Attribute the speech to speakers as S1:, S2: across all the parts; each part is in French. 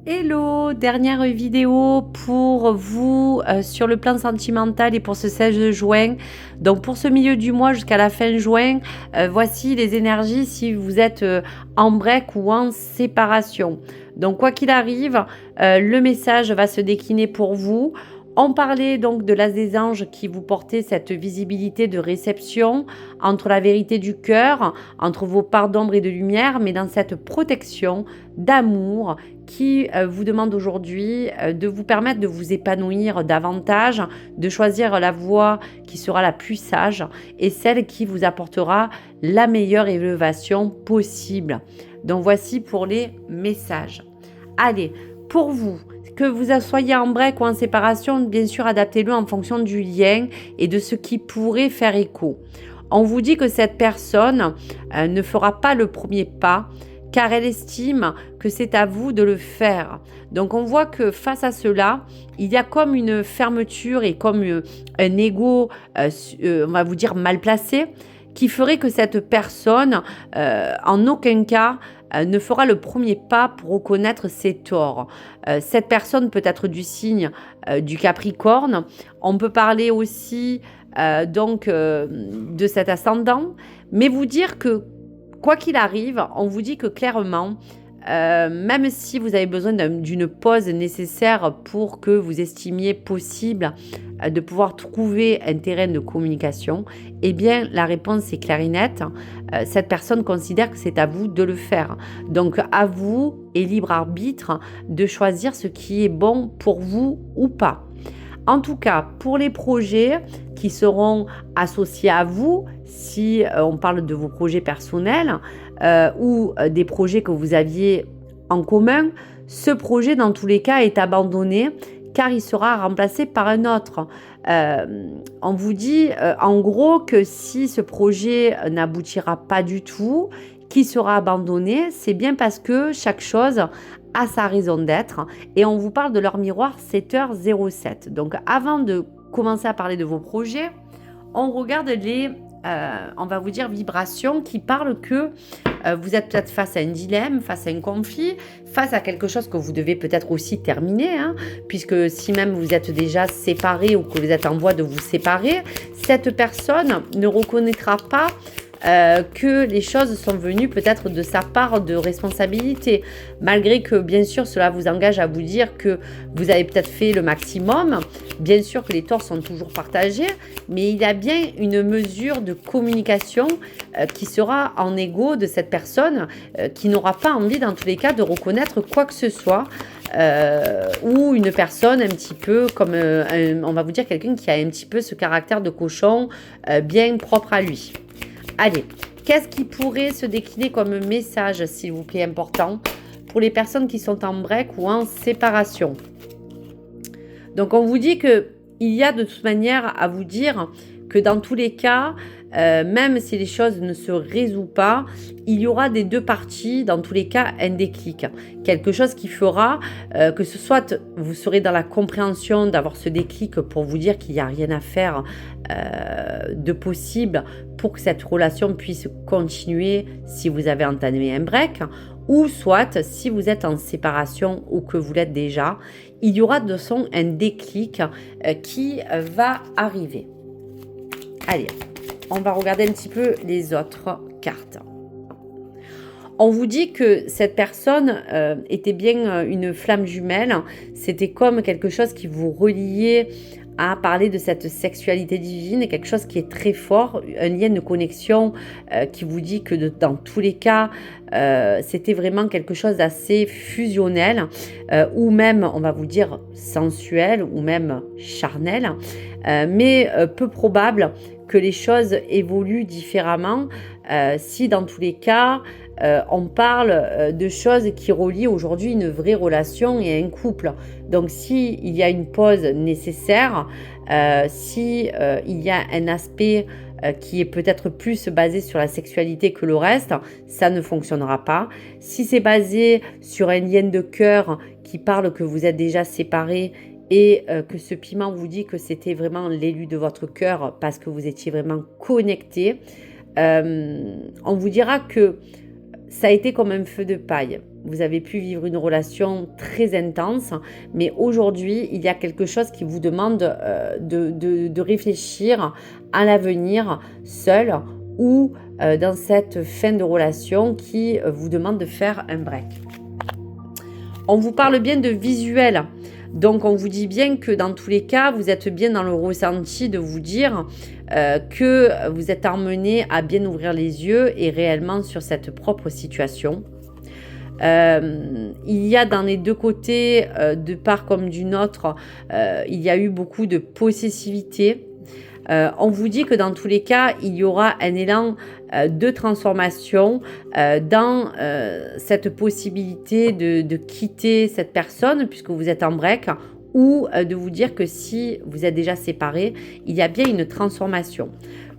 S1: Hello, dernière vidéo pour vous sur le plan sentimental et pour ce 16 juin. Donc pour ce milieu du mois jusqu'à la fin juin, voici les énergies si vous êtes en break ou en séparation. Donc quoi qu'il arrive, le message va se décliner pour vous. On parlait donc de l'as des anges qui vous portait cette visibilité de réception entre la vérité du cœur, entre vos parts d'ombre et de lumière, mais dans cette protection d'amour qui vous demande aujourd'hui de vous permettre de vous épanouir davantage, de choisir la voie qui sera la plus sage et celle qui vous apportera la meilleure élévation possible. Donc voici pour les messages. Allez, pour vous, que vous soyez en break ou en séparation, bien sûr, adaptez-le en fonction du lien et de ce qui pourrait faire écho. On vous dit que cette personne ne fera pas le premier pas car elle estime que c'est à vous de le faire. Donc on voit que face à cela, il y a comme une fermeture et comme un ego, on va vous dire, mal placé, qui ferait que cette personne, en aucun cas, ne fera le premier pas pour reconnaître ses torts. Cette personne peut être du signe du Capricorne. On peut parler aussi de cet ascendant, mais vous dire que quoi qu'il arrive, on vous dit que clairement, même si vous avez besoin d'une pause nécessaire pour que vous estimiez possible de pouvoir trouver un terrain de communication, eh bien la réponse est claire et nette. Cette personne considère que c'est à vous de le faire. Donc à vous et libre arbitre de choisir ce qui est bon pour vous ou pas. En tout cas, pour les projets qui seront associés à vous, si on parle de vos projets personnels ou des projets que vous aviez en commun, ce projet, dans tous les cas, est abandonné car il sera remplacé par un autre. On vous dit en gros que si ce projet n'aboutira pas du tout, qui sera abandonné, c'est bien parce que chaque chose a sa raison d'être. Et on vous parle de leur miroir 7h07. Donc avant de commencer à parler de vos projets, on regarde on va vous dire, vibrations qui parlent que vous êtes peut-être face à un dilemme, face à un conflit, face à quelque chose que vous devez peut-être aussi terminer, puisque si même vous êtes déjà séparés ou que vous êtes en voie de vous séparer, cette personne ne reconnaîtra pas que les choses sont venues peut-être de sa part de responsabilité, malgré que bien sûr cela vous engage à vous dire que vous avez peut-être fait le maximum. Bien sûr que les torts sont toujours partagés, mais il y a bien une mesure de communication qui sera en égo de cette personne qui n'aura pas envie dans tous les cas de reconnaître quoi que ce soit. Ou une personne un petit peu comme, on va vous dire, quelqu'un qui a un petit peu ce caractère de cochon bien propre à lui. Allez, qu'est-ce qui pourrait se décliner comme message, s'il vous plaît, important, pour les personnes qui sont en break ou en séparation? Donc, on vous dit qu'il y a de toute manière à vous dire que dans tous les cas, même si les choses ne se résolvent pas, il y aura des deux parties, dans tous les cas, un déclic. Quelque chose qui fera que ce soit, vous serez dans la compréhension d'avoir ce déclic pour vous dire qu'il n'y a rien à faire de possible pour que cette relation puisse continuer si vous avez entamé un break, ou soit si vous êtes en séparation ou que vous l'êtes déjà, il y aura de toute façon un déclic qui va arriver. Allez, on va regarder un petit peu les autres cartes. On vous dit que cette personne était bien une flamme jumelle. C'était comme quelque chose qui vous reliait à parler de cette sexualité divine, quelque chose qui est très fort, un lien de connexion qui vous dit que dans tous les cas, c'était vraiment quelque chose d'assez fusionnel ou même, on va vous dire, sensuel ou même charnel, mais peu probable que les choses évoluent différemment si dans tous les cas on parle de choses qui relient aujourd'hui une vraie relation et un couple. Donc si il y a une pause nécessaire, si il y a un aspect qui est peut-être plus basé sur la sexualité que le reste, ça ne fonctionnera pas. Si c'est basé sur un lien de cœur qui parle que vous êtes déjà séparés et que ce piment vous dit que c'était vraiment l'élu de votre cœur parce que vous étiez vraiment connectés, on vous dira que ça a été comme un feu de paille. Vous avez pu vivre une relation très intense, mais aujourd'hui, il y a quelque chose qui vous demande de réfléchir à l'avenir seul ou dans cette fin de relation qui vous demande de faire un break. On vous parle bien de visuel. Donc, on vous dit bien que dans tous les cas, vous êtes bien dans le ressenti de vous dire que vous êtes emmené à bien ouvrir les yeux et réellement sur cette propre situation. Il y a dans les deux côtés, de part comme d'une autre, il y a eu beaucoup de possessivité. On vous dit que dans tous les cas, il y aura un élan de transformation dans cette possibilité de quitter cette personne puisque vous êtes en break, ou de vous dire que si vous êtes déjà séparés, il y a bien une transformation.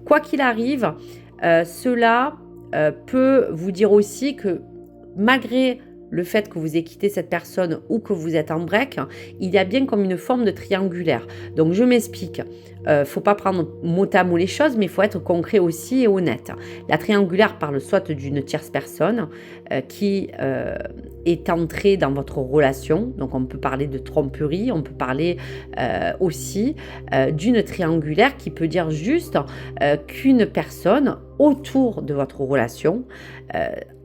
S1: Quoi qu'il arrive, cela peut vous dire aussi que malgré le fait que vous ayez quitté cette personne ou que vous êtes en break, il y a bien comme une forme de triangulaire. Donc je m'explique, faut pas prendre mot à mot les choses, mais il faut être concret aussi et honnête. La triangulaire parle soit d'une tierce personne qui est entrée dans votre relation, donc on peut parler de tromperie, on peut parler aussi d'une triangulaire qui peut dire juste qu'une personne autour de votre relation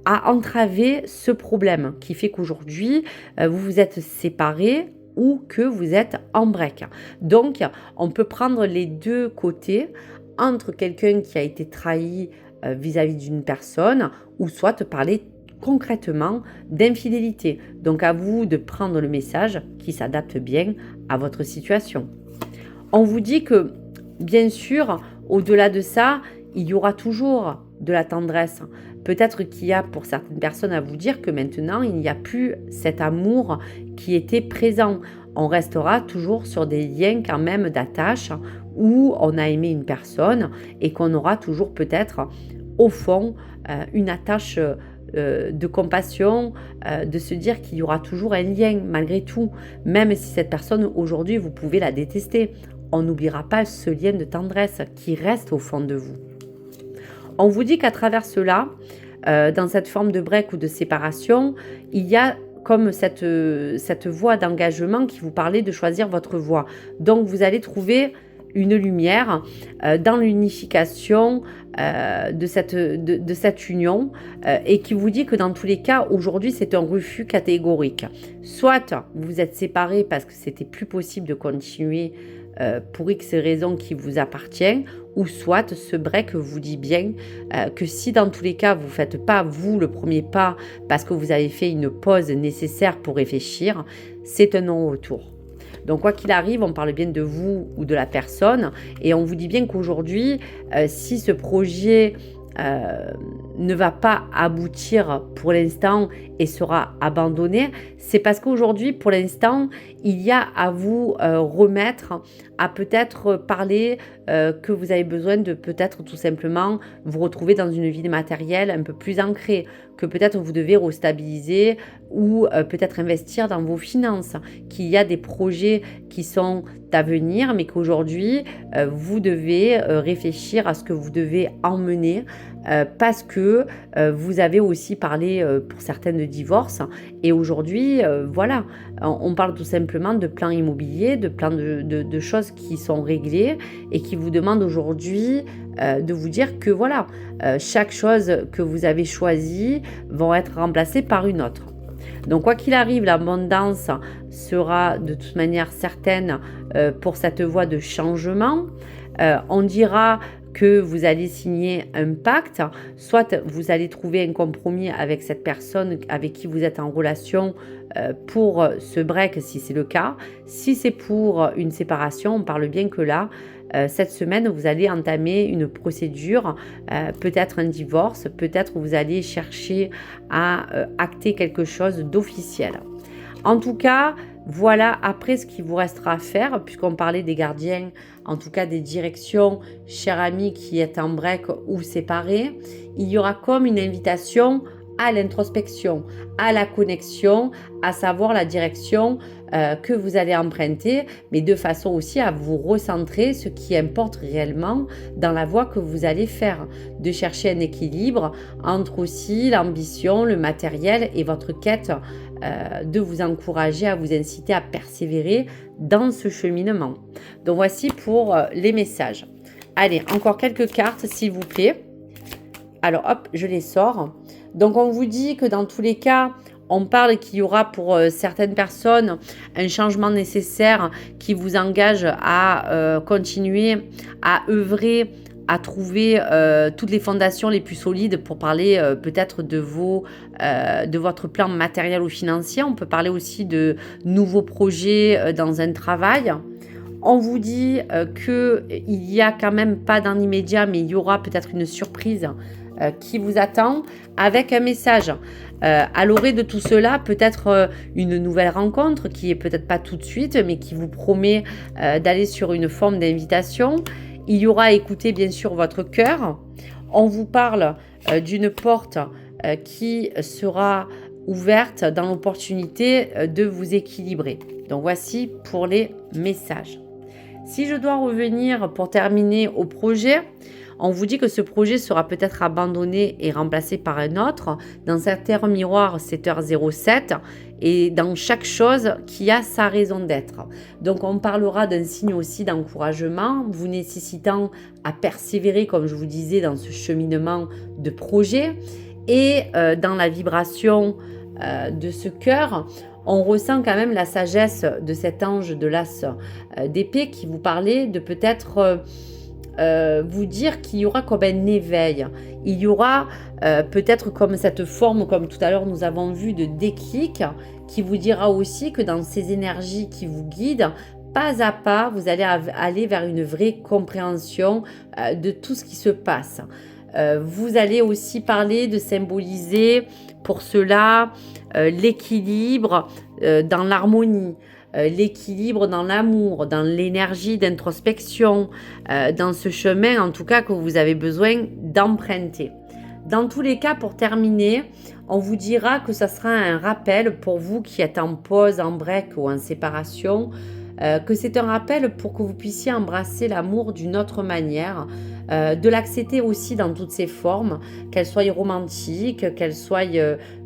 S1: a entravé ce problème qui fait qu'aujourd'hui, vous vous êtes séparés ou que vous êtes en break. Donc, on peut prendre les deux côtés entre quelqu'un qui a été trahi vis-à-vis d'une personne ou soit te parler concrètement d'infidélité. Donc, à vous de prendre le message qui s'adapte bien à votre situation. On vous dit que, bien sûr, au-delà de ça, il y aura toujours de la tendresse. Peut-être qu'il y a pour certaines personnes à vous dire que maintenant, il n'y a plus cet amour qui était présent. On restera toujours sur des liens quand même d'attache où on a aimé une personne et qu'on aura toujours peut-être au fond une attache de compassion, de se dire qu'il y aura toujours un lien malgré tout, même si cette personne aujourd'hui vous pouvez la détester. On n'oubliera pas ce lien de tendresse qui reste au fond de vous. On vous dit qu'à travers cela, dans cette forme de break ou de séparation, il y a comme cette voie d'engagement qui vous parlait de choisir votre voie. Donc, vous allez trouver une lumière dans l'unification de cette union et qui vous dit que dans tous les cas, aujourd'hui, c'est un refus catégorique. Soit vous êtes séparés parce que c'était plus possible de continuer pour X raisons qui vous appartient, ou soit ce break vous dit bien que si dans tous les cas vous ne faites pas vous le premier pas parce que vous avez fait une pause nécessaire pour réfléchir, c'est un non-retour. Donc quoi qu'il arrive, on parle bien de vous ou de la personne et on vous dit bien qu'aujourd'hui, si ce projet ne va pas aboutir pour l'instant et sera abandonné, c'est parce qu'aujourd'hui, pour l'instant, il y a à vous remettre, à peut-être parler que vous avez besoin de peut-être tout simplement vous retrouver dans une vie matérielle un peu plus ancrée, que peut-être vous devez restabiliser ou peut-être investir dans vos finances, qu'il y a des projets qui sont à venir, mais qu'aujourd'hui, vous devez réfléchir à ce que vous devez emmener parce que vous avez aussi parlé pour certaines de divorce et aujourd'hui, voilà, on parle tout simplement de plans immobiliers, de plans de choses qui sont réglées et qui vous demandent aujourd'hui de vous dire que voilà, chaque chose que vous avez choisie vont être remplacées par une autre. Donc quoi qu'il arrive, l'abondance sera de toute manière certaine pour cette voie de changement. On dira que vous allez signer un pacte, soit vous allez trouver un compromis avec cette personne avec qui vous êtes en relation pour ce break si c'est le cas. Si c'est pour une séparation, on parle bien que là, cette semaine, vous allez entamer une procédure, peut-être un divorce, peut-être vous allez chercher à acter quelque chose d'officiel. En tout cas, voilà après ce qu'il vous restera à faire, puisqu'on parlait des gardiens, en tout cas des directions, chers amis qui êtes en break ou séparés, il y aura comme une invitation à l'introspection, à la connexion, à savoir la direction que vous allez emprunter, mais de façon aussi à vous recentrer ce qui importe réellement dans la voie que vous allez faire, de chercher un équilibre entre aussi l'ambition, le matériel et votre quête, de vous encourager, à vous inciter à persévérer dans ce cheminement. Donc voici pour les messages. Allez, encore quelques cartes s'il vous plaît. Alors hop, je les sors. Donc on vous dit que dans tous les cas, on parle qu'il y aura pour certaines personnes un changement nécessaire qui vous engage à continuer à œuvrer, à trouver toutes les fondations les plus solides pour parler peut-être de votre plan matériel ou financier. On peut parler aussi de nouveaux projets dans un travail. On vous dit qu'il n'y a quand même pas dans l'immédiat, mais il y aura peut-être une surprise qui vous attend avec un message. À l'orée de tout cela, peut-être une nouvelle rencontre qui est peut-être pas tout de suite, mais qui vous promet d'aller sur une forme d'invitation. Il y aura à écouter bien sûr votre cœur. On vous parle d'une porte qui sera ouverte dans l'opportunité de vous équilibrer. Donc voici pour les messages. Si je dois revenir pour terminer au projet, on vous dit que ce projet sera peut-être abandonné et remplacé par un autre. Dans cette terre miroir, 7h07, et dans chaque chose qui a sa raison d'être. Donc on parlera d'un signe aussi d'encouragement, vous nécessitant à persévérer, comme je vous disais, dans ce cheminement de projet. Et dans la vibration de ce cœur, on ressent quand même la sagesse de cet ange de l'as d'épée qui vous parlait de peut-être vous dire qu'il y aura comme un éveil. Il y aura peut-être comme cette forme, comme tout à l'heure nous avons vu, de déclic qui vous dira aussi que dans ces énergies qui vous guident, pas à pas, vous allez aller vers une vraie compréhension de tout ce qui se passe. Vous allez aussi parler de symboliser pour cela l'équilibre dans l'harmonie, l'équilibre dans l'amour, dans l'énergie d'introspection, dans ce chemin en tout cas que vous avez besoin d'emprunter. Dans tous les cas, pour terminer, on vous dira que ça sera un rappel pour vous qui êtes en pause, en break ou en séparation, que c'est un rappel pour que vous puissiez embrasser l'amour d'une autre manière, de l'accepter aussi dans toutes ses formes, qu'elle soit romantique, qu'elle soit,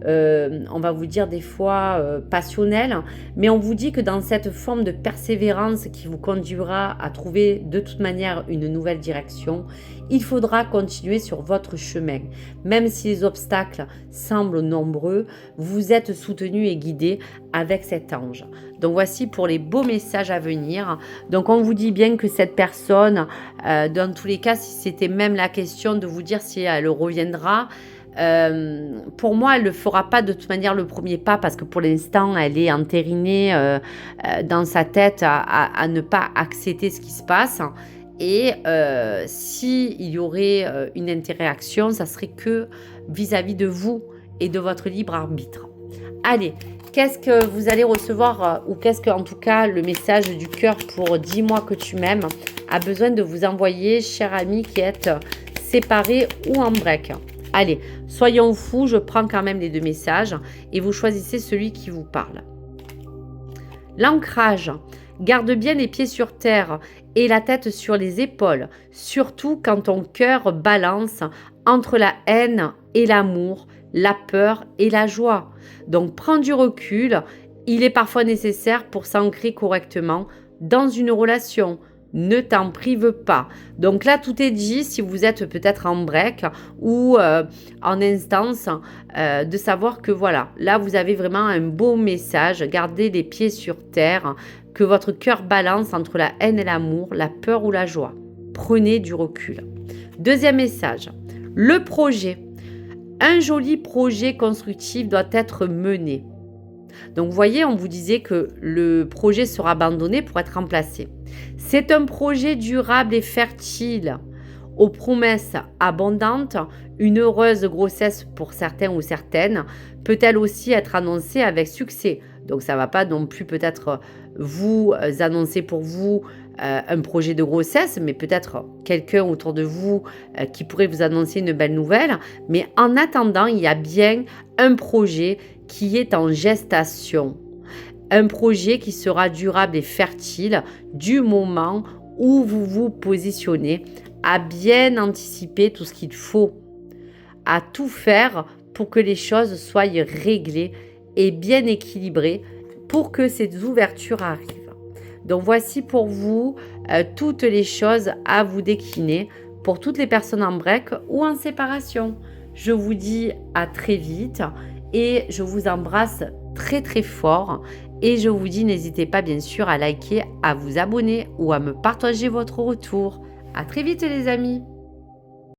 S1: on va vous dire des fois, passionnelle, mais on vous dit que dans cette forme de persévérance qui vous conduira à trouver de toute manière une nouvelle direction, il faudra continuer sur votre chemin. Même si les obstacles semblent nombreux, vous êtes soutenu et guidé avec cet ange. Donc voici pour les beaux messages à venir. Donc on vous dit bien que cette personne, dans tous les cas, si c'était même la question de vous dire si elle reviendra, pour moi, elle ne fera pas de toute manière le premier pas parce que pour l'instant, elle est entérinée dans sa tête à ne pas accepter ce qui se passe. Et s'il y aurait une interaction, ça serait que vis-à-vis de vous et de votre libre arbitre. Allez, qu'est-ce que vous allez recevoir ou qu'est-ce que, en tout cas, le message du cœur pour dis-moi que tu m'aimes a besoin de vous envoyer, chers amis qui êtes séparés ou en break. Allez, soyons fous, je prends quand même les deux messages et vous choisissez celui qui vous parle. L'ancrage. Garde bien les pieds sur terre et la tête sur les épaules, surtout quand ton cœur balance entre la haine et l'amour, la peur et la joie. Donc prends du recul, il est parfois nécessaire pour s'ancrer correctement dans une relation. Ne t'en prive pas. Donc là, tout est dit si vous êtes peut-être en break ou en instance de savoir que voilà, là, vous avez vraiment un beau message. Gardez les pieds sur terre, que votre cœur balance entre la haine et l'amour, la peur ou la joie. Prenez du recul. Deuxième message, le projet. Un joli projet constructif doit être mené. Donc, vous voyez, on vous disait que le projet sera abandonné pour être remplacé. C'est un projet durable et fertile, aux promesses abondantes. Une heureuse grossesse pour certains ou certaines peut-elle aussi être annoncée avec succès. Donc ça ne va pas non plus peut-être vous annoncer pour vous un projet de grossesse, mais peut-être quelqu'un autour de vous qui pourrait vous annoncer une belle nouvelle. Mais en attendant, il y a bien un projet qui est en gestation. Un projet qui sera durable et fertile du moment où vous vous positionnez à bien anticiper tout ce qu'il faut, à tout faire pour que les choses soient réglées et bien équilibrées pour que ces ouvertures arrivent. Donc voici pour vous toutes les choses à vous décliner pour toutes les personnes en break ou en séparation. Je vous dis à très vite et je vous embrasse très très fort et je vous dis n'hésitez pas bien sûr à liker, à vous abonner ou à me partager votre retour. À très vite les amis.